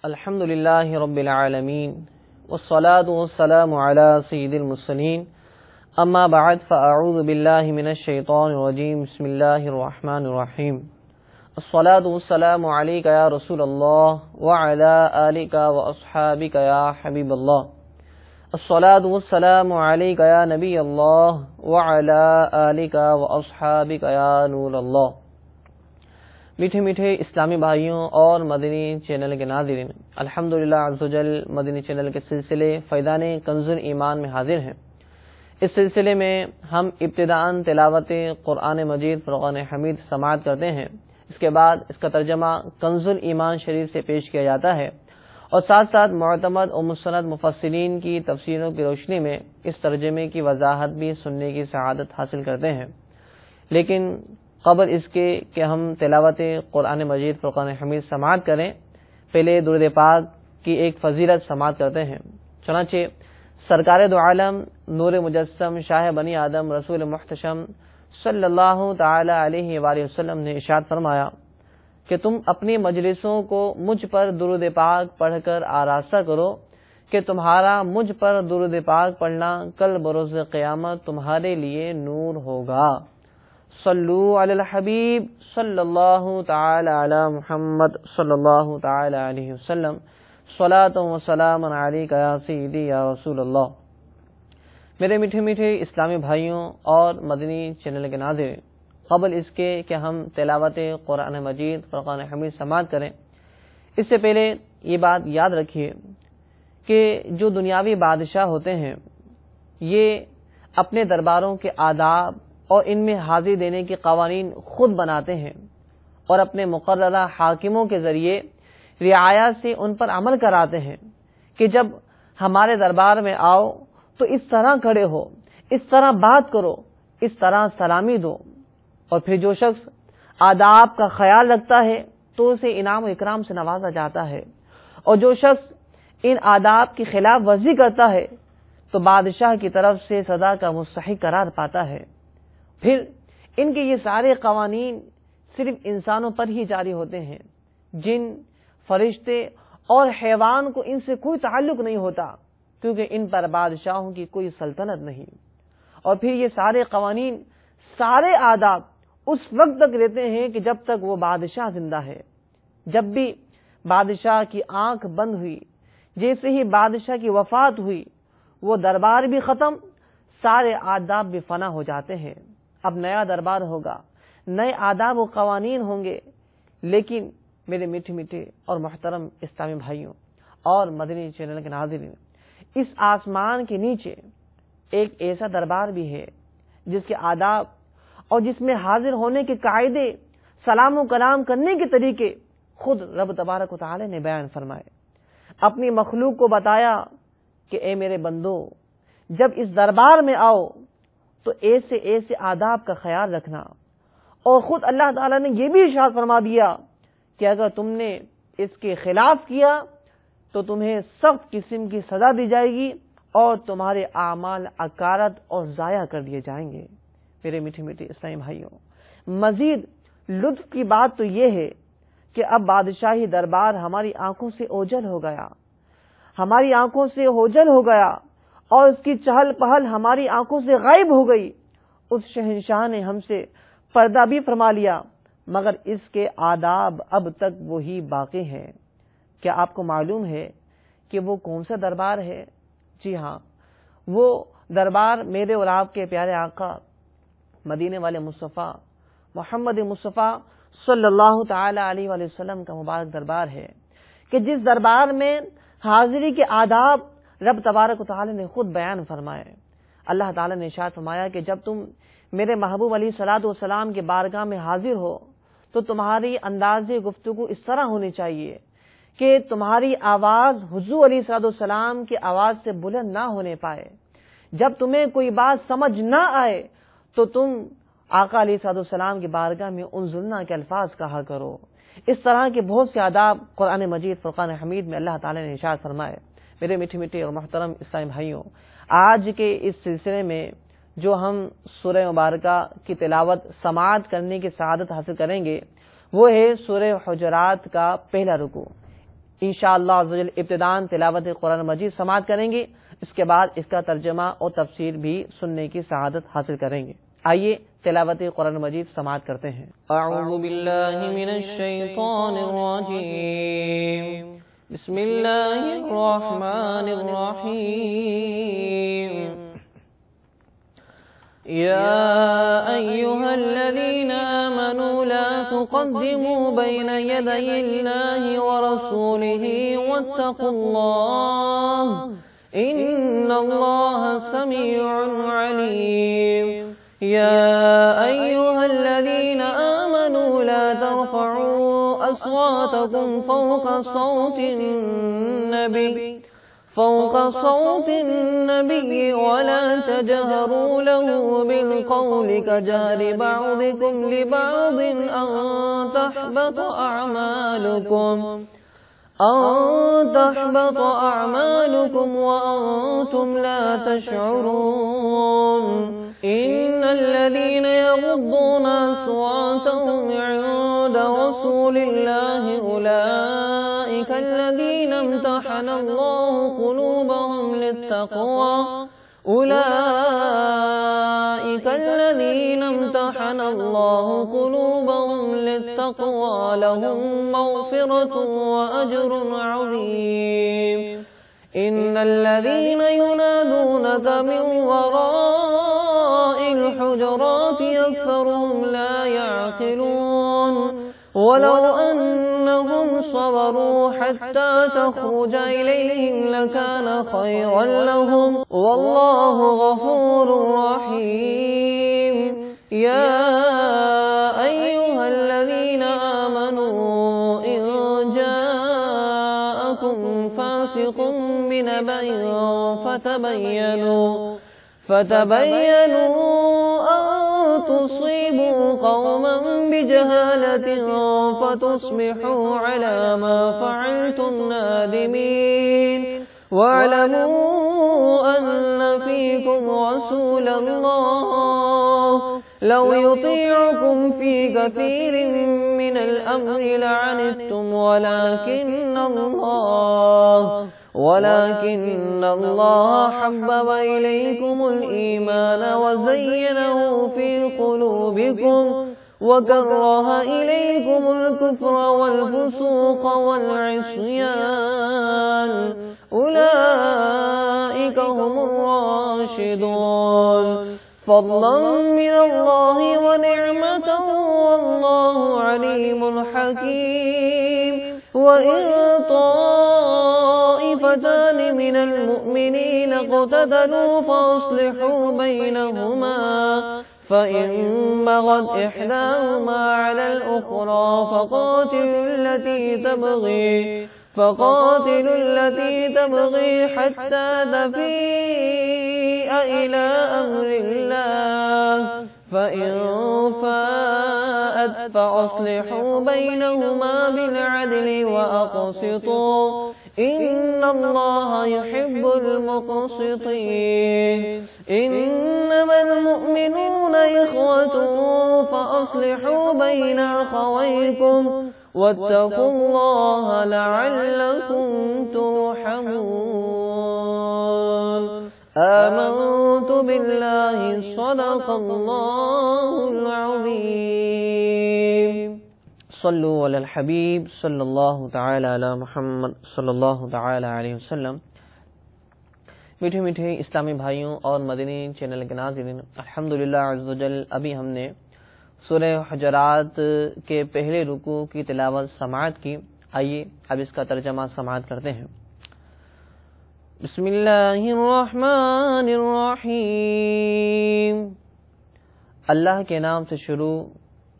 الحمد للہ رب العالمین والصلاة والسلام علی سید المرسلین اما بعد فاعوذ باللہ من الشیطان الرجیم بسم اللہ الرحمن الرحیم الصلاة والسلام علیک یا رسول اللہ وعلی آلک واصحابک یا حبیب اللہ الصلاة والسلام علیک یا نبی اللہ وعلی آلک واصحابک یا نور اللہ۔ میٹھے میٹھے اسلامی بھائیوں اور مدنی چینل کے ناظرین، الحمدللہ عز و جل مدنی چینل کے سلسلے فیضان کنز ایمان میں حاضر ہیں۔ اس سلسلے میں ہم ابتداءً تلاوت قرآن مجید فرقان حمید سماعت کرتے ہیں، اس کے بعد اس کا ترجمہ کنز ایمان شریف سے پیش کیا جاتا ہے اور ساتھ ساتھ معتمد و مستند مفسرین کی تفسیروں کی روشنی میں اس ترجمے کی وضاحت بھی سننے کی سعادت حاصل کرتے ہیں۔ لیکن قبل اس کے کہ ہم تلاوت قرآن مجید فرقان حمید سماعت کریں، پہلے درود پاک کی ایک فضیلت سماعت کرتے ہیں۔ چنانچہ سرکار دو عالم نور مجسم شاہ بنی آدم رسول محتشم صلی اللہ تعالی علیہ وآلہ وسلم نے ارشاد فرمایا کہ تم اپنی مجلسوں کو مجھ پر درود پاک پڑھ کر آراستہ کرو کہ تمہارا مجھ پر درود پاک پڑھنا کل بروز قیامت تمہارے لیے نور ہوگا۔ صلو علی الحبیب صلی اللہ تعالی علی محمد صلی اللہ تعالی علیہ وسلم صلاۃ و سلام علیک یا سیدی یا رسول اللہ۔ میرے میٹھے میٹھے اسلامی بھائیوں اور مدنی چینل کے ناظرین، قبل اس کے کہ ہم تلاوت قرآن مجید فرقان حمید سماعت کریں، اس سے پہلے یہ بات یاد رکھیے کہ جو دنیاوی بادشاہ ہوتے ہیں یہ اپنے درباروں کے آداب اور ان میں حاضری دینے کے قوانین خود بناتے ہیں اور اپنے مقررہ حاکموں کے ذریعے رعایا سے ان پر عمل کراتے ہیں کہ جب ہمارے دربار میں آؤ تو اس طرح کھڑے ہو، اس طرح بات کرو، اس طرح سلامی دو، اور پھر جو شخص آداب کا خیال رکھتا ہے تو اسے انعام و اکرام سے نوازا جاتا ہے، اور جو شخص ان آداب کی خلاف ورزی کرتا ہے تو بادشاہ کی طرف سے سزا کا مستحق قرار پاتا ہے۔ پھر ان کے یہ سارے قوانین صرف انسانوں پر ہی جاری ہوتے ہیں، جن فرشتے اور حیوان کو ان سے کوئی تعلق نہیں ہوتا، کیونکہ ان پر بادشاہوں کی کوئی سلطنت نہیں۔ اور پھر یہ سارے قوانین، سارے آداب اس وقت تک رہتے ہیں کہ جب تک وہ بادشاہ زندہ ہے۔ جب بھی بادشاہ کی آنکھ بند ہوئی، جیسے ہی بادشاہ کی وفات ہوئی، وہ دربار بھی ختم، سارے آداب بھی فنا ہو جاتے ہیں۔ اب نیا دربار ہوگا، نئے آداب و قوانین ہوں گے، لیکن میرے میٹھے میٹھے اور محترم اسلامی بھائیوں اور مدنی چینل کے ناظرین، اس آسمان کے نیچے ایک ایسا دربار بھی ہے جس کے آداب اور جس میں حاضر ہونے کے قاعدے، سلام و کلام کرنے کے طریقے خود رب تبارک و تعالی نے بیان فرمائے، اپنی مخلوق کو بتایا کہ اے میرے بندو، جب اس دربار میں آؤ تو ایسے ایسے آداب کا خیال رکھنا، اور خود اللہ تعالیٰ نے یہ بھی ارشاد فرما دیا کہ اگر تم نے اس کے خلاف کیا تو تمہیں سخت قسم کی سزا دی جائے گی اور تمہارے اعمال اکارت اور ضائع کر دیے جائیں گے۔ میرے میٹھے میٹھے اسلامی بھائیوں، مزید لطف کی بات تو یہ ہے کہ اب بادشاہی دربار ہماری آنکھوں سے اوجھل ہو گیا، ہماری آنکھوں سے اوجھل ہو گیا، اور اس کی چہل پہل ہماری آنکھوں سے غائب ہو گئی۔ اس شہنشاہ نے ہم سے پردہ بھی فرما لیا، مگر اس کے آداب اب تک وہی باقی ہیں۔ کیا آپ کو معلوم ہے کہ وہ کون سا دربار ہے؟ جی ہاں، وہ دربار میرے اور آپ کے پیارے آقا مدینے والے مصطفیٰ محمد مصطفیٰ صلی اللہ تعالی علیہ وآلہ وسلم کا مبارک دربار ہے، کہ جس دربار میں حاضری کے آداب رب تبارک و تعالی نے خود بیان فرمائے۔ اللہ تعالی نے ارشاد فرمایا کہ جب تم میرے محبوب علیہ الصلوۃ والسلام کے بارگاہ میں حاضر ہو تو تمہاری انداز گفتگو اس طرح ہونی چاہیے کہ تمہاری آواز حضور علیہ الصلوۃ والسلام کی آواز سے بلند نہ ہونے پائے۔ جب تمہیں کوئی بات سمجھ نہ آئے تو تم آقا علیہ الصلوۃ والسلام کی بارگاہ میں انظرنا کے الفاظ کہا کرو۔ اس طرح کے بہت سے آداب قرآن مجید فرقان حمید میں اللہ تعالی نے ارشاد فرمائے۔ میرے میٹھے میٹھے اور محترم اسلامی بھائیوں، آج کے اس سلسلے میں جو ہم سورہ مبارکہ کی تلاوت سماعت کرنے کی سعادت حاصل کریں گے وہ ہے سورہ حجرات کا پہلا رکوع۔ انشاءاللہ عز و جل ابتداءً تلاوت قرآن مجید سماعت کریں گے، اس کے بعد اس کا ترجمہ اور تفسیر بھی سننے کی سعادت حاصل کریں گے۔ آئیے تلاوت قرآن مجید سماعت کرتے ہیں۔ اعوذ باللہ من الشیطان الرجیم، بسم اللہ الرحمن الرحیم۔ یا ایھا الذین آمنوا لا تقدموا بین یدی اللہ ورسولہ واتقوا اللہ ان اللہ سمیع علیم۔ يا أيها الذين آمنوا لا ترفعوا أصواتكم فوق صوت النبي ولا تجهروا له بالقول كجهر بعضكم لبعض أن تحبط أعمالكم وأنتم لا تشعرون إن الذين يغضون أصواتهم عند رسول الله أولئك الذين امتحن الله قلوبهم للتقوى لهم مغفرة وأجر عظيم إن الذين ينادونك من وراء الحجرات أكثرهم لا يعقلون ولو أنهم صبروا حتى تخرج إليهم لكان خيرا لهم والله غفور رحيم يا أيها الذين آمنوا إن جاءكم فاسق بنبأ فتبينوا أن تصيبوا قوما بجهالة فتصبحوا على ما فعلتم نادمين واعلموا أن فيكم رسول الله لو يطيعكم في كثير من الأمر لعنتم ولكن الله حبب إليكم الإيمان وزينه في قلوبكم وكره إليكم الكفر والفسوق والعصيان أولئك هم الراشدون فضلا من الله ونعمة والله عليم حكيم وإن طائفتان من المؤمنين اقتتلوا فأصلحوا بينهما فإن بغت إحداهما على الأخرى فقاتلوا التي تبغي حتى تفيء إلى أمر الله فإن فاءت فأصلحوا بينهما بالعدل وأقسطوا إن الله يحب المقسطين إنما المؤمنون إخوة فأصلحوا بين أخويكم واتقوا الله لعلكم ترحمون آمنت بالله صدق الله العظيم صلوا على الحبيب صلى الله تعالى على محمد صلی اللہ تعالی علیہ وسلم۔ میٹھے میٹھے اسلامی بھائیوں اور مدنی چینل کے ناظرین، الحمدللہ عز و جل ابھی ہم نے سورہ حجرات کے پہلے رکوع کی تلاوت سماعت کی۔ آئیے اب اس کا ترجمہ سماعت کرتے ہیں۔ بسم اللہ الرحمن الرحیم، اللہ کے نام سے شروع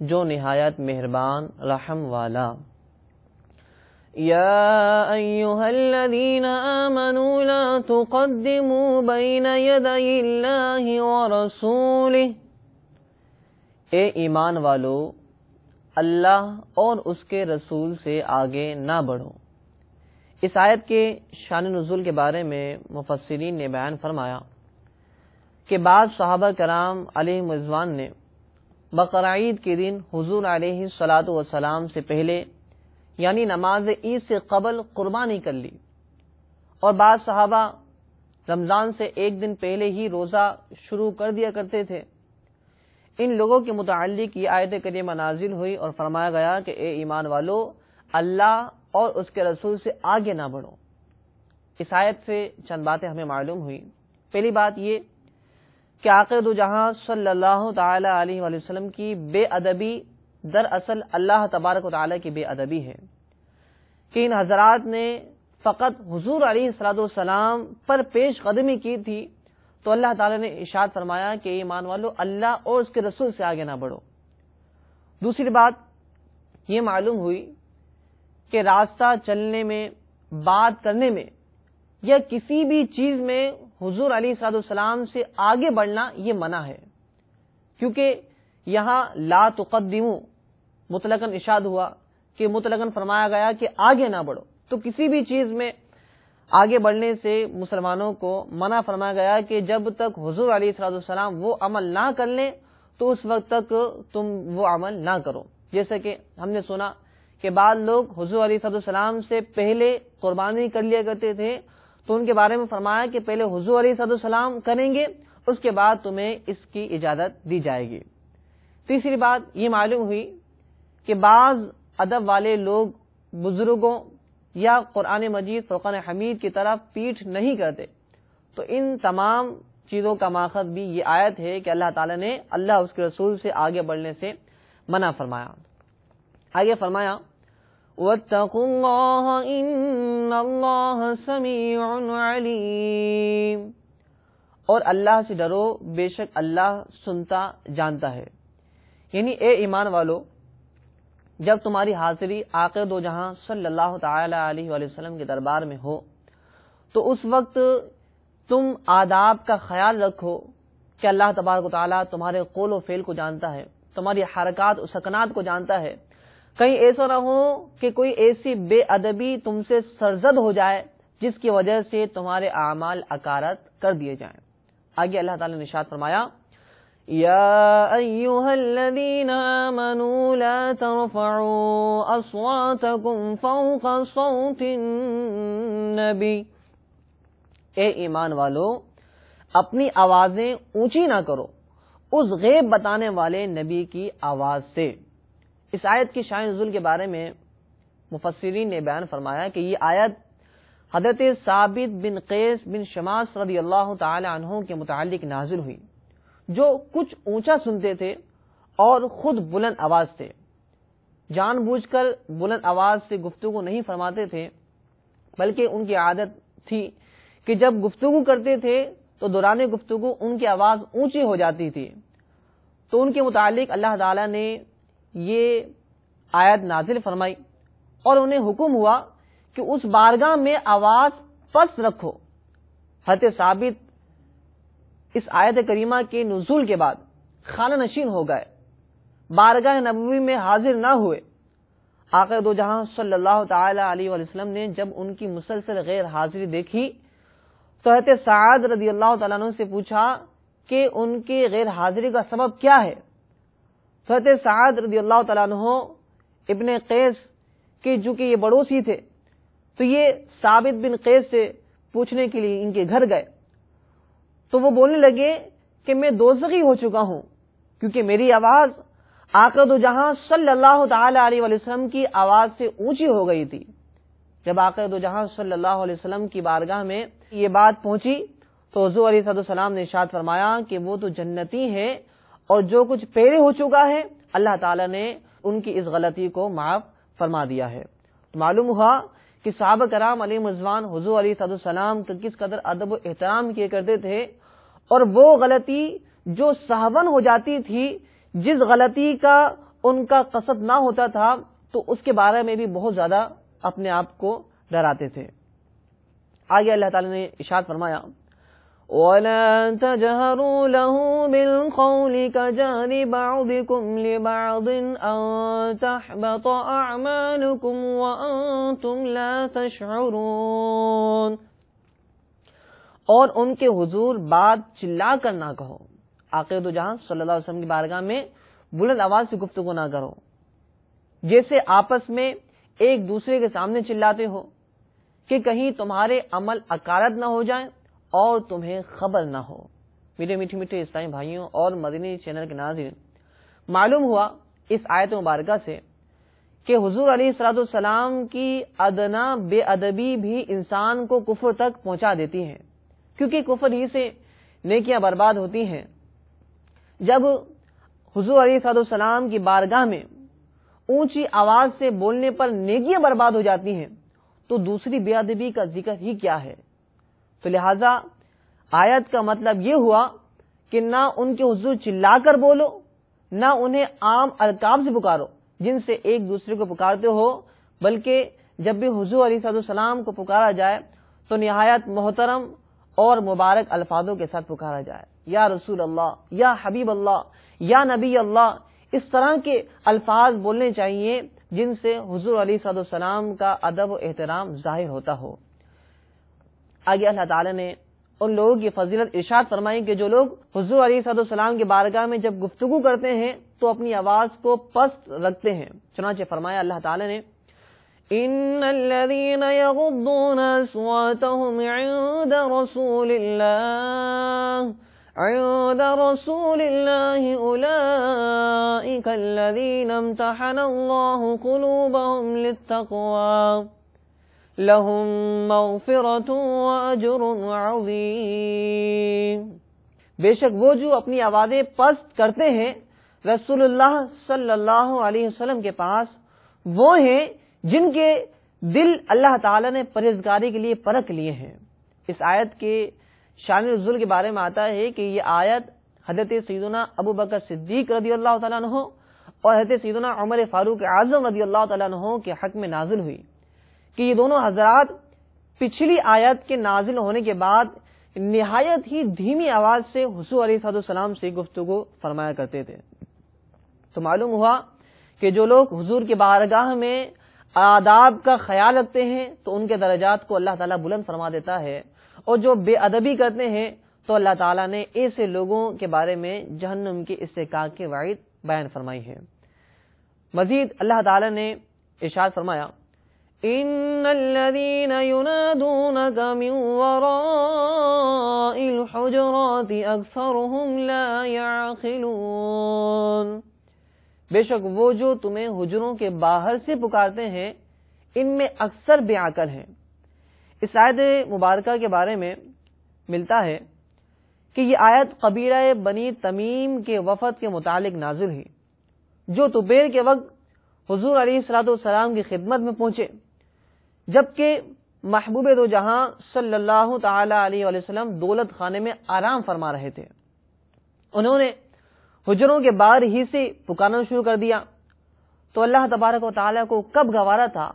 جو نہایت مہربان رحم والا۔ یا ایھا الذین آمنوا لا تقدموا بین یدی اللہ ورسولہ، اے ایمان والو اللہ اور اس کے رسول سے آگے نہ بڑھو۔ اس آیت کے شان نزول کے بارے میں مفسرین نے بیان فرمایا کہ بعض صحابہ کرام علیہم رضوان نے بقرعید کے دن حضور علیہ الصلاۃ والسلام سے پہلے یعنی نماز عید سے قبل قربانی کر لی، اور بعض صحابہ رمضان سے ایک دن پہلے ہی روزہ شروع کر دیا کرتے تھے۔ ان لوگوں کے متعلق یہ آیت کریمہ نازل ہوئی اور فرمایا گیا کہ اے ایمان والو، اللہ اور اس کے رسول سے آگے نہ بڑھو۔ اس آیت سے چند باتیں ہمیں معلوم ہوئی۔ پہلی بات یہ کہ آقا دو جہاں صلی اللہ تعالی علیہ وآلہ وسلم کی بے ادبی دراصل اللہ تبارک و تعالی کی بے ادبی ہے کہ ان حضرات نے فقط حضور علیہ الصلوۃ والسلام پر پیش قدمی کی تھی، تو اللہ تعالی نے ارشاد فرمایا کہ ایمان والو، اللہ اور اس کے رسول سے آگے نہ بڑھو۔ دوسری بات یہ معلوم ہوئی کہ راستہ چلنے میں، بات کرنے میں یا کسی بھی چیز میں حضور علیہ الصلوۃ والسلام سے آگے بڑھنا یہ منع ہے، کیونکہ یہاں لا تقدمو مطلقاً ارشاد ہوا کہ مطلقاً فرمایا گیا کہ آگے نہ بڑھو، تو کسی بھی چیز میں آگے بڑھنے سے مسلمانوں کو منع فرمایا گیا کہ جب تک حضور علیہ الصلوۃ والسلام وہ عمل نہ کر لیں تو اس وقت تک تم وہ عمل نہ کرو۔ جیسے کہ ہم نے سنا کہ بعض لوگ حضور علیہ الصلوۃ والسلام سے پہلے قربانی کر لیا کرتے تھے، تو ان کے بارے میں فرمایا کہ پہلے حضور علیہ الصلوۃ والسلام کریں گے، اس کے بعد تمہیں اس کی اجازت دی جائے گی۔ تیسری بات یہ معلوم ہوئی کہ بعض ادب والے لوگ بزرگوں یا قرآن مجید فرقان حمید کی طرف پیٹھ نہیں کرتے، تو ان تمام چیزوں کا ماخذ بھی یہ آیت ہے کہ اللہ تعالی نے اللہ اس کے رسول سے آگے بڑھنے سے منع فرمایا۔ آگے فرمایا وَاتَّقُوا اللَّهَ إِنَّ اللَّهَ سَمِيعٌ عَلِيمٌ، اور اللہ سے ڈرو، بے شک اللہ سنتا جانتا ہے۔ یعنی اے ایمان والو، جب تمہاری حاضری آقا دو جہاں صلی اللہ تعالی علیہ وآلہ وسلم کے دربار میں ہو تو اس وقت تم آداب کا خیال رکھو کہ اللہ تبارک و تعالیٰ تمہارے قول و فعل کو جانتا ہے، تمہاری حرکات و سکنات کو جانتا ہے۔ کہیں ایسا نہ ہو کہ کوئی ایسی بے ادبی تم سے سرزد ہو جائے جس کی وجہ سے تمہارے اعمال اکارت کر دیے جائیں۔ آگے اللہ تعالیٰ نے ارشاد فرمایا یا ایھا الذین آمنوا لا ترفعوا اصواتکم فوق صوت النبی، اے ایمان والو، اپنی آوازیں اونچی نہ کرو اس غیب بتانے والے نبی کی آواز سے۔ اس آیت کی شان نزول کے بارے میں مفسرین نے بیان فرمایا کہ یہ آیت حضرت ثابت بن قیس بن شماس رضی اللہ تعالی عنہ کے متعلق نازل ہوئی، جو کچھ اونچا سنتے تھے اور خود بلند آواز تھے، جان بوجھ کر بلند آواز سے گفتگو نہیں فرماتے تھے، بلکہ ان کی عادت تھی کہ جب گفتگو کرتے تھے تو دوران گفتگو ان کی آواز اونچی ہو جاتی تھی، تو ان کے متعلق اللہ تعالی نے یہ آیت نازل فرمائی اور انہیں حکم ہوا کہ اس بارگاہ میں آواز پست رکھو۔ حضرت ثابت اس آیت کریمہ کے نزول کے بعد خانہ نشین ہو گئے، بارگاہ نبوی میں حاضر نہ ہوئے۔ آقا دو جہاں صلی اللہ تعالی علیہ وآلہ وسلم نے جب ان کی مسلسل غیر حاضری دیکھی تو حضرت سعد رضی اللہ تعالیٰ عنہ سے پوچھا کہ ان کے غیر حاضری کا سبب کیا ہے۔ حضرت سعد رضی اللہ تعالیٰ عنہ ابن قیس کے جو کہ یہ پڑوسی تھے، تو یہ ثابت بن قیس سے پوچھنے کے لیے ان کے گھر گئے، تو وہ بولنے لگے کہ میں دوزخی ہو چکا ہوں، کیونکہ میری آواز آقا دو جہاں صلی اللہ تعالی علیہ وآلہ وسلم کی آواز سے اونچی ہو گئی تھی۔ جب آقا دو جہاں صلی اللہ علیہ وسلم کی بارگاہ میں یہ بات پہنچی تو حضور علیہ السلام نے ارشاد فرمایا کہ وہ تو جنتی ہے اور جو کچھ پہلے ہو چکا ہے اللہ تعالی نے ان کی اس غلطی کو معاف فرما دیا ہے۔ تو معلوم ہوا کہ صحابہ کرام علیہ رضوان حضور علیہ السلام کا کس قدر ادب و احترام کیا کرتے تھے، اور وہ غلطی جو سہون ہو جاتی تھی، جس غلطی کا ان کا قصد نہ ہوتا تھا، تو اس کے بارے میں بھی بہت زیادہ اپنے آپ کو ڈراتے تھے۔ آگے اللہ تعالی نے ارشاد فرمایا وَلَا تَجْهَرُوا لَهُ بِالْقَوْلِ كَجَهْرِ بَعْضِكُمْ لِبَعْضٍ أَن تَحْبَطَ أَعْمَالُكُمْ وَأَنْتُمْ لَا تَشْعُرُونَ، اور ان کے حضور بات چلا کر نہ کہو۔ آقا دو جہاں صلی اللہ علیہ وسلم کی بارگاہ میں بلند آواز سے گفتگو نہ کرو، جیسے آپس میں ایک دوسرے کے سامنے چلاتے ہو کہ کہیں تمہارے عمل اکارت نہ ہو جائیں اور تمہیں خبر نہ ہو۔ میرے میٹھے میٹھے اسلامی بھائیوں اور مدنی چینل کے ناظرین، معلوم ہوا اس آیت مبارکہ سے کہ حضور علیہ الصلوۃ والسلام کی ادنا بے ادبی بھی انسان کو کفر تک پہنچا دیتی ہے، کیونکہ کفر ہی سے نیکیاں برباد ہوتی ہیں۔ جب حضور علیہ الصلوۃ والسلام کی بارگاہ میں اونچی آواز سے بولنے پر نیکیاں برباد ہو جاتی ہیں تو دوسری بے ادبی کا ذکر ہی کیا ہے۔ تو لہذا آیت کا مطلب یہ ہوا کہ نہ ان کے حضور چلا کر بولو، نہ انہیں عام القاب سے پکارو جن سے ایک دوسرے کو پکارتے ہو، بلکہ جب بھی حضور علیہ السلام کو پکارا جائے تو نہایت محترم اور مبارک الفاظوں کے ساتھ پکارا جائے، یا رسول اللہ، یا حبیب اللہ، یا نبی اللہ، اس طرح کے الفاظ بولنے چاہیے جن سے حضور علیہ السلام کا ادب و احترام ظاہر ہوتا ہو۔ آگے اللہ تعالی نے ان لوگوں کی فضیلت ارشاد فرمائی کہ جو لوگ حضور علیہ السلام کی بارگاہ میں جب گفتگو کرتے ہیں تو اپنی آواز کو پست رکھتے ہیں، چنانچہ فرمایا اللہ تعالی نے ان الذين يغضون اصواتهم عند رسول الله اولئك الذين امتحن الله قلوبهم للتقوى لهم مغفرة واجر عظیم۔ بے شک وہ جو اپنی آوازیں پست کرتے ہیں رسول اللہ صلی اللہ علیہ وسلم کے پاس، وہ ہیں جن کے دل اللہ تعالی نے پرہیزگاری کے لیے پرکھ لیے ہیں۔ اس آیت کے شان نزول کے بارے میں آتا ہے کہ یہ آیت حضرت سیدنا ابو بکر صدیق رضی اللہ تعالیٰ عنہ اور حضرت سیدنا عمر فاروق اعظم رضی اللہ تعالیٰ عنہ کے حق میں نازل ہوئی کہ یہ دونوں حضرات پچھلی آیت کے نازل ہونے کے بعد نہایت ہی دھیمی آواز سے حضور علیہ السلام سے گفتگو فرمایا کرتے تھے۔ تو معلوم ہوا کہ جو لوگ حضور کی بارگاہ میں آداب کا خیال رکھتے ہیں تو ان کے درجات کو اللہ تعالیٰ بلند فرما دیتا ہے، اور جو بے ادبی کرتے ہیں تو اللہ تعالیٰ نے ایسے لوگوں کے بارے میں جہنم کے استحقاق کی وعید بیان فرمائی ہے۔ مزید اللہ تعالیٰ نے ارشاد فرمایا ان الذين ينادونك من وراء الحجرات اكثرهم لا يعقلون۔ بے شک وہ جو تمہیں حجروں کے باہر سے پکارتے ہیں ان میں اکثر بے عقل ہیں۔ اس آیت مبارکہ کے بارے میں ملتا ہے کہ یہ آیت قبیلہ بنی تمیم کے وفد کے متعلق نازل ہوئی، جو توبیر کے وقت حضور علیہ السلام کی خدمت میں پہنچے، جبکہ محبوب دو جہاں صلی اللہ تعالی علیہ وسلم دولت خانے میں آرام فرما رہے تھے۔ انہوں نے حجروں کے باہر ہی سے پکارنا شروع کر دیا تو اللہ تبارک و تعالیٰ کو کب گوارا تھا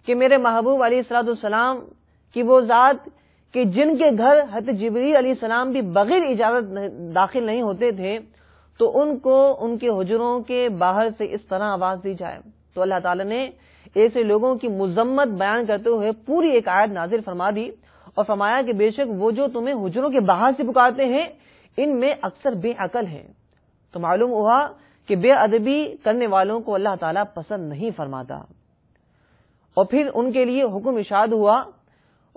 کہ میرے محبوب علیہ السلام کی وہ ذات کہ جن کے گھر حضرت جبریل علیہ السلام بھی بغیر اجازت داخل نہیں ہوتے تھے، تو ان کو ان کے حجروں کے باہر سے اس طرح آواز دی جائے۔ تو اللہ تعالیٰ نے ایسے لوگوں کی مذمت بیان کرتے ہوئے پوری ایک آیت نازل فرما دی اور فرمایا کہ بے شک وہ جو تمہیں حجروں کے باہر سے پکارتے ہیں ان میں اکثر بے عقل ہیں۔ تو معلوم ہوا کہ بے ادبی کرنے والوں کو اللہ تعالیٰ پسند نہیں فرماتا، اور پھر ان کے لیے حکم ارشاد ہوا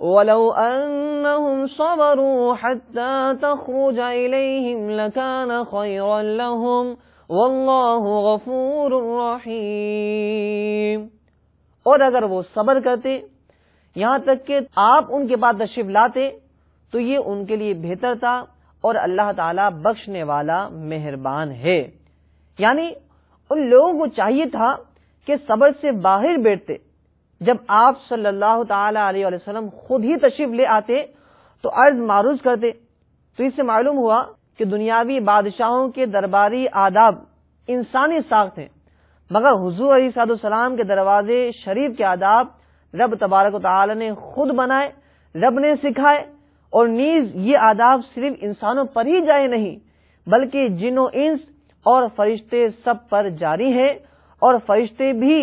وَلَوْ أَنَّهُمْ صَبَرُوا حَتَّى تَخْرُجَ إِلَيْهِمْ لَكَانَ خَيْرًا لَهُمْ وَاللَّهُ غَفُورٌ رَحِيمٌ۔ اور اگر وہ صبر کرتے یہاں تک کہ آپ ان کے بعد تشریف لاتے تو یہ ان کے لیے بہتر تھا، اور اللہ تعالیٰ بخشنے والا مہربان ہے۔ یعنی ان لوگوں کو چاہیے تھا کہ صبر سے باہر بیٹھتے، جب آپ صلی اللہ تعالی علیہ وسلم خود ہی تشریف لے آتے تو عرض معروض کرتے۔ تو اس سے معلوم ہوا کہ دنیاوی بادشاہوں کے درباری آداب انسانی ساخت ہیں، مگر حضور علیہ السلام کے دروازے شریف کے آداب رب تبارک و تعالی نے خود بنائے، رب نے سکھائے، اور نیز یہ آداب صرف انسانوں پر ہی جاری نہیں بلکہ جن و انس اور فرشتے سب پر جاری ہیں، اور فرشتے بھی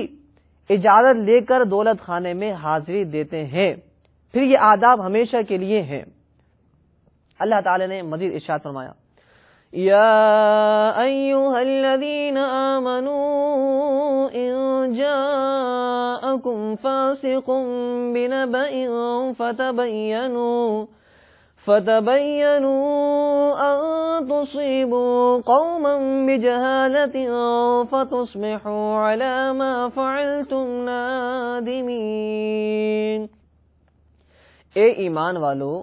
اجازت لے کر دولت خانے میں حاضری دیتے ہیں، پھر یہ آداب ہمیشہ کے لیے ہیں۔ اللہ تعالی نے مزید ارشاد فرمایا يا أيها الذين آمنوا إن جاءكم فاسق بنبأ فتبينوا أن تصيبوا قوما بجهالة فتصبحوا على ما فعلتم نادمين۔ اے ایمان والو،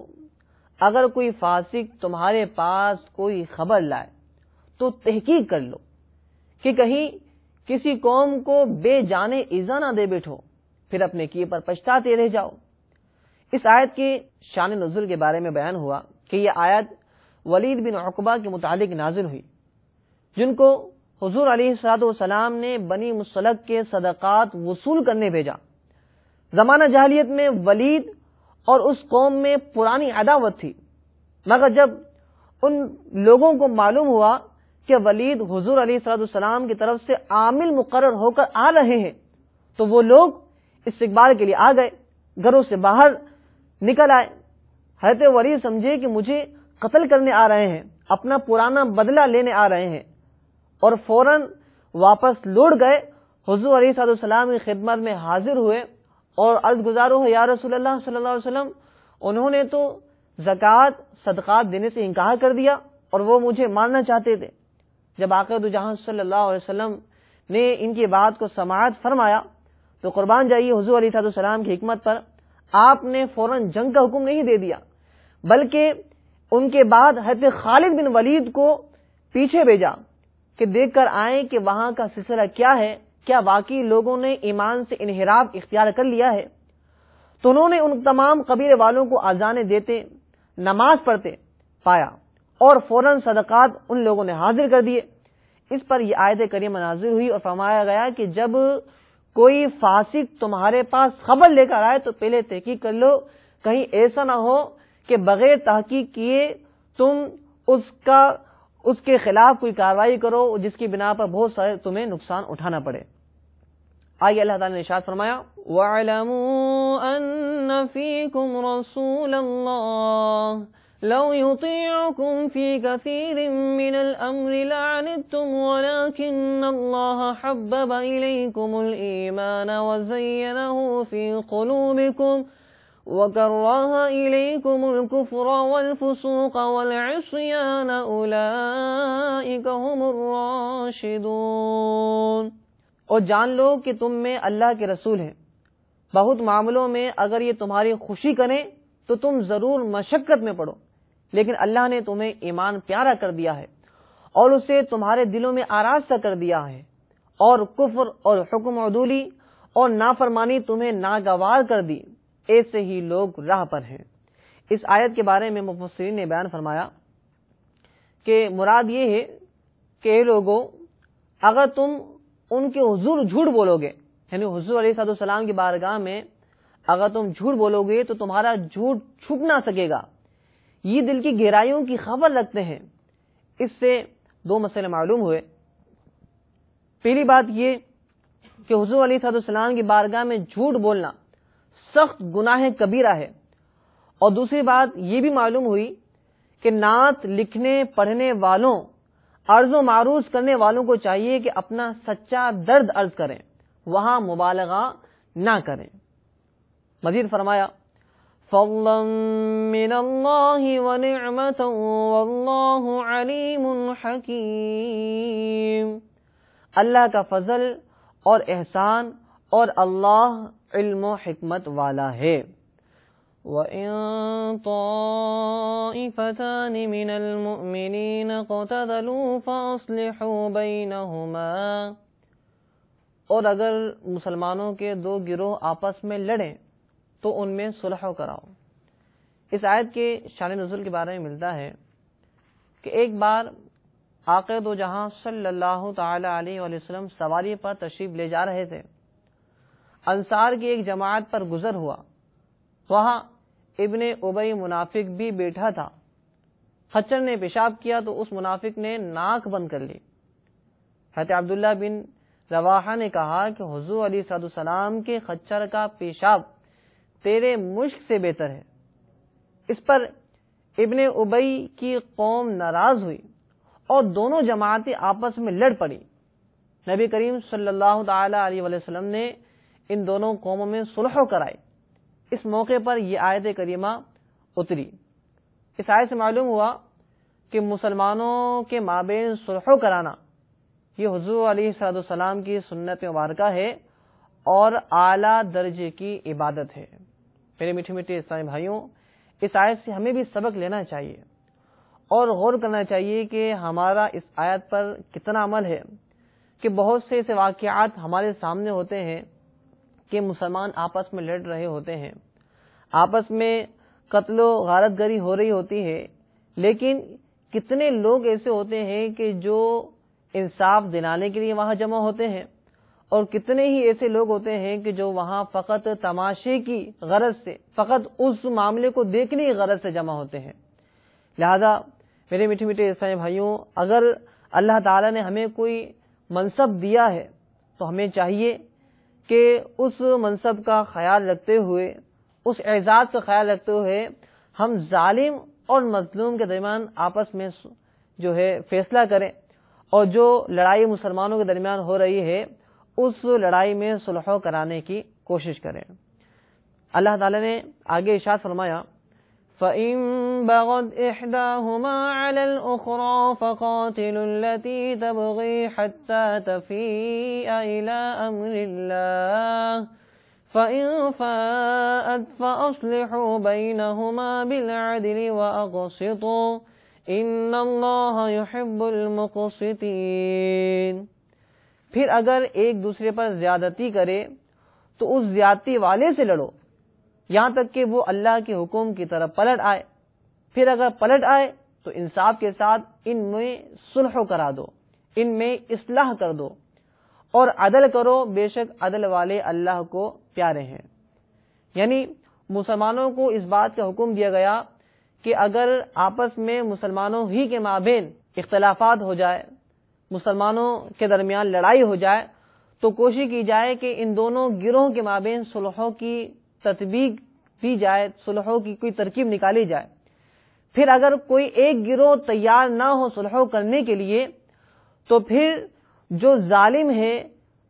اگر کوئی فاسق تمہارے پاس کوئی خبر لائے تو تحقیق کر لو کہ کہیں کسی قوم کو بے جانے ایذا نہ دے بیٹھو، پھر اپنے کیے پر پچھتاتے رہ جاؤ۔ اس آیت کے شان نزول کے بارے میں بیان ہوا کہ یہ آیت ولید بن عقبہ کے متعلق نازل ہوئی، جن کو حضور علیہ الصلوۃ والسلام نے بنی مصطلق کے صدقات وصول کرنے بھیجا۔ زمانہ جاہلیت میں ولید اور اس قوم میں پرانی عداوت تھی، مگر جب ان لوگوں کو معلوم ہوا کہ ولید حضور علیہ الصلوۃ والسلام کی طرف سے عامل مقرر ہو کر آ رہے ہیں تو وہ لوگ استقبال کے لیے آ گئے، گھروں سے باہر نکل آئے۔ حضرت ولید سمجھے کہ مجھے قتل کرنے آ رہے ہیں، اپنا پرانا بدلہ لینے آ رہے ہیں، اور فوراً واپس لوٹ گئے۔ حضور علیہ الصلوۃ والسلام کی خدمت میں حاضر ہوئے اور عرض گزار ہو، یا رسول اللہ صلی اللہ علیہ وسلم، انہوں نے تو زکوٰۃ صدقات دینے سے انکار کر دیا اور وہ مجھے مارنا چاہتے تھے۔ جب آقا دو جہاں صلی اللہ علیہ وسلم نے ان کی بات کو سماعت فرمایا تو قربان جائیے حضور علیہ السلام کی حکمت پر آپ نے فوراً جنگ کا حکم نہیں دے دیا، بلکہ ان کے بعد حضرت خالد بن ولید کو پیچھے بھیجا کہ دیکھ کر آئیں کہ وہاں کا سلسلہ کیا ہے، کیا واقعی لوگوں نے ایمان سے انحراف اختیار کر لیا ہے۔ تو انہوں نے ان تمام قبیلے والوں کو اذانیں دیتے، نماز پڑھتے پایا اور فوراً صدقات ان لوگوں نے حاضر کر دیے۔ اس پر یہ آیت کریمہ نازل ہوئی اور فرمایا گیا کہ جب کوئی فاسق تمہارے پاس خبر لے کر آئے تو پہلے تحقیق کر لو، کہیں ایسا نہ ہو کہ بغیر تحقیق کیے تم اس کے خلاف کوئی کارروائی کرو جس کی بنا پر بہت سارے تمہیں نقصان اٹھانا پڑے۔ آگے اللہ تعالیٰ نے ارشاد فرمایا، وَاعْلَمُوا أَنَّ فِيكُمْ رَسُولَ اللَّهِ لَوْ يُطِيعُكُمْ فِي كَثِيرٍ مِّنَ الْأَمْرِ لَعَنِتُّمْ وَلَكِنَّ اللَّهَ حَبَّبَ إِلَيْكُمُ الْإِيمَانَ وَزَيَّنَهُ فِي قُلُوبِكُمْ وَكَرَّهَ إِلَيْكُمُ الْكُفْرَ وَالْفُسُوقَ وَالْعِصْيَانَ أُولَئِكَ هُمُ الرَّاشِدُونَ۔ اور جان لو کہ تم میں اللہ کے رسول ہیں، بہت معاملوں میں اگر یہ تمہاری خوشی کریں تو تم ضرور مشقت میں پڑو، لیکن اللہ نے تمہیں ایمان پیارا کر دیا ہے اور اسے تمہارے دلوں میں آراستہ کر دیا ہے، اور کفر اور حکم عدولی اور نافرمانی تمہیں ناگوار کر دی، ایسے ہی لوگ راہ پر ہیں۔ اس آیت کے بارے میں مفسرین نے بیان فرمایا کہ مراد یہ ہے کہ اے لوگوں، اگر تم ان کے حضور جھوٹ بولو گے، یعنی حضور علیہ السلام کی بارگاہ میں اگر تم جھوٹ بولو گے تو تمہارا جھوٹ چھپ نہ سکے گا، یہ دل کی گہرائیوں کی خبر رکھتے ہیں۔ اس سے دو مسئلے معلوم ہوئے۔ پہلی بات یہ کہ حضور علیہ السلام کی بارگاہ میں جھوٹ بولنا سخت گناہ کبیرہ ہے، اور دوسری بات یہ بھی معلوم ہوئی کہ نعت لکھنے پڑھنے والوں، عرض و معروض کرنے والوں کو چاہیے کہ اپنا سچا درد عرض کریں، وہاں مبالغہ نہ کریں۔ مزید فرمایا، فضلا من اللہ ونعمتا واللہ علیم حکیم، اللہ کا فضل اور احسان اور اللہ علم و حکمت والا ہے۔ وَإِن طَائِفَتَانِ مِنَ الْمُؤْمِنِينَ اقْتَتَلُوا فَأَصْلِحُوا بَيْنَهُمَا، اور اگر مسلمانوں کے دو گروہ آپس میں لڑیں تو ان میں صلح کراؤ۔ اس آیت کے شان نزول کے بارے میں ملتا ہے کہ ایک بار آقا دو جہاں صلی اللہ تعالی علیہ وسلم سواری پر تشریف لے جا رہے تھے۔ انصار کی ایک جماعت پر گزر ہوا، وہاں ابن ابی منافق بھی بیٹھا تھا۔ خچر نے پیشاب کیا تو اس منافق نے ناک بند کر لی۔ حضرت عبداللہ بن رواحہ نے کہا کہ حضور علیہ السلام کے خچر کا پیشاب تیرے مشک سے بہتر ہے۔ اس پر ابن ابی کی قوم ناراض ہوئی اور دونوں جماعتیں آپس میں لڑ پڑی، نبی کریم صلی اللہ تعالی علیہ وسلم نے ان دونوں قوموں میں صلح کرائی۔ اس موقع پر یہ آیت کریمہ اتری۔ اس آیت سے معلوم ہوا کہ مسلمانوں کے مابین صلح کرانا یہ حضور علیہ السلام کی سنت مبارکہ ہے اور اعلیٰ درجے کی عبادت ہے۔ میرے میٹھے میٹھے اسلامی بھائیوں، اس آیت سے ہمیں بھی سبق لینا چاہیے اور غور کرنا چاہیے کہ ہمارا اس آیت پر کتنا عمل ہے، کہ بہت سے ایسے واقعات ہمارے سامنے ہوتے ہیں کہ مسلمان آپس میں لڑ رہے ہوتے ہیں، آپس میں قتل و غارت گری ہو رہی ہوتی ہے، لیکن کتنے لوگ ایسے ہوتے ہیں کہ جو انصاف دلانے کے لیے وہاں جمع ہوتے ہیں، اور کتنے ہی ایسے لوگ ہوتے ہیں کہ جو وہاں فقط تماشے کی غرض سے، فقط اس معاملے کو دیکھنے کی غرض سے جمع ہوتے ہیں۔ لہذا میرے میٹھے میٹھے اسلامی بھائیوں، اگر اللہ تعالیٰ نے ہمیں کوئی منصب دیا ہے تو ہمیں چاہیے کہ اس منصب کا خیال رکھتے ہوئے، اس اعزاز کا خیال رکھتے ہوئے ہم ظالم اور مظلوم کے درمیان آپس میں جو ہے فیصلہ کریں، اور جو لڑائی مسلمانوں کے درمیان ہو رہی ہے اس لڑائی میں صلح کرانے کی کوشش کریں۔ اللہ تعالیٰ نے آگے ارشاد فرمایا، فَإِن بَغَتْ إِحْدَاهُمَا عَلَى الْأُخْرَى فَقَاتِلُوا الَّتِي تَبْغِي حَتَّى تَفِيءَ إِلَى أَمْرِ اللَّهِ فَإِن فَاءَتْ فَأَصْلِحُوا بَيْنَهُمَا بِالْعَدْلِ وَأَقْسِطُوا إِنَّ اللَّهَ يُحِبُّ الْمُقْسِطِينَ۔ پھر اگر ایک دوسرے پر زیادتی کرے تو اس زیادتی والے سے لڑو یہاں تک کہ وہ اللہ کے حکم کی طرف پلٹ آئے، پھر اگر پلٹ آئے تو انصاف کے ساتھ ان میں صلح کرا دو، ان میں اصلاح کر دو اور عدل کرو، بے شک عدل والے اللہ کو پیارے ہیں۔ یعنی مسلمانوں کو اس بات کا حکم دیا گیا کہ اگر آپس میں مسلمانوں ہی کے مابین اختلافات ہو جائے، مسلمانوں کے درمیان لڑائی ہو جائے، تو کوشش کی جائے کہ ان دونوں گروہوں کے مابین صلحوں کی تطبیق دی جائے، صلحوں کی کوئی ترکیب نکالی جائے۔ پھر اگر کوئی ایک گروہ تیار نہ ہو صلح کرنے کے لیے تو پھر جو ظالم ہے،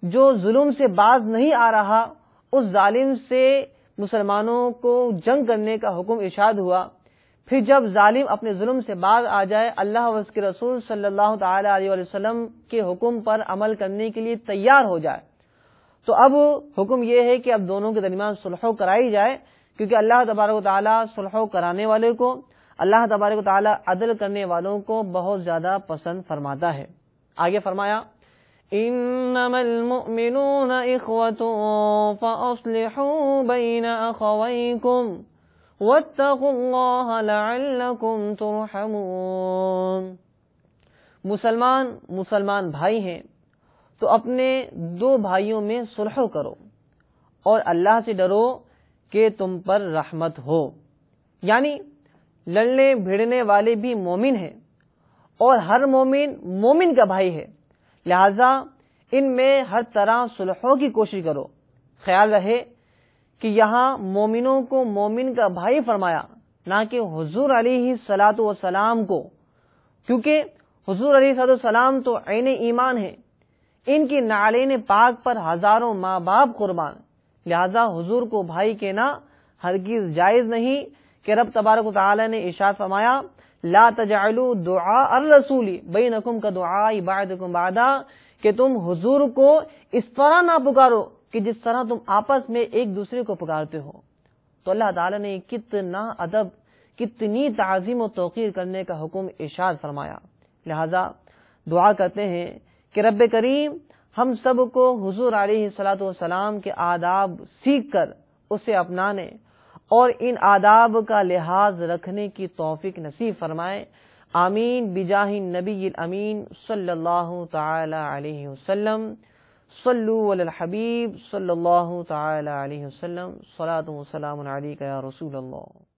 جو ظلم سے باز نہیں آ رہا، اس ظالم سے مسلمانوں کو جنگ کرنے کا حکم ارشاد ہوا۔ پھر جب ظالم اپنے ظلم سے باز آ جائے، اللہ و اس کے رسول صلی اللہ تعالی علیہ وسلم کے حکم پر عمل کرنے کے لیے تیار ہو جائے، تو اب حکم یہ ہے کہ اب دونوں کے درمیان صلح کرائی جائے، کیونکہ اللہ تبارک و تعالیٰ صلح کرانے والے کو، اللہ تبارک و تعالیٰ عدل کرنے والوں کو بہت زیادہ پسند فرماتا ہے۔ آگے فرمایا، انما المؤمنون اخوة فاصلحوا بین اخویکم واتقوا اللہ لعلکم ترحمون۔ مسلمان بھائی ہیں تو اپنے دو بھائیوں میں صلح کرو اور اللہ سے ڈرو کہ تم پر رحمت ہو۔ یعنی لڑنے بھیڑنے والے بھی مومن ہیں اور ہر مومن مومن کا بھائی ہے، لہذا ان میں ہر طرح صلحوں کی کوشش کرو۔ خیال رہے کہ یہاں مومنوں کو مومن کا بھائی فرمایا، نہ کہ حضور علیہ الصلاۃ والسلام کو، کیونکہ حضور علیہ الصلاۃ والسلام تو عین ایمان ہے، ان کی نعلین پاک پر ہزاروں ماں باپ قربان، لہذا حضور کو بھائی کہنا ہرگز جائز نہیں کہ رب تبارک و تعالی نے ارشاد فرمایا، لا تجعلوا دعاء الرسول بینکم کدعاء بعضکم بعضا، کہ تم حضور کو اس طرح نہ پکارو کہ جس طرح تم آپس میں ایک دوسرے کو پکارتے ہو۔ تو اللہ تعالی نے کتنا ادب، کتنی تعظیم و توقیر کرنے کا حکم ارشاد فرمایا۔ لہذا دعا کرتے ہیں کہ رب کریم ہم سب کو حضور علیہ الصلاۃ والسلام کے آداب سیکھ کر اسے اپنانے اور ان آداب کا لحاظ رکھنے کی توفیق نصیب فرمائے۔ آمین بجاہ النبی الامین صلی اللہ تعالی علیہ وسلم۔ صلو علی الحبیب صلی اللہ تعالی علیہ وسلم۔ صلاۃ و سلام علیک یا رسول اللہ۔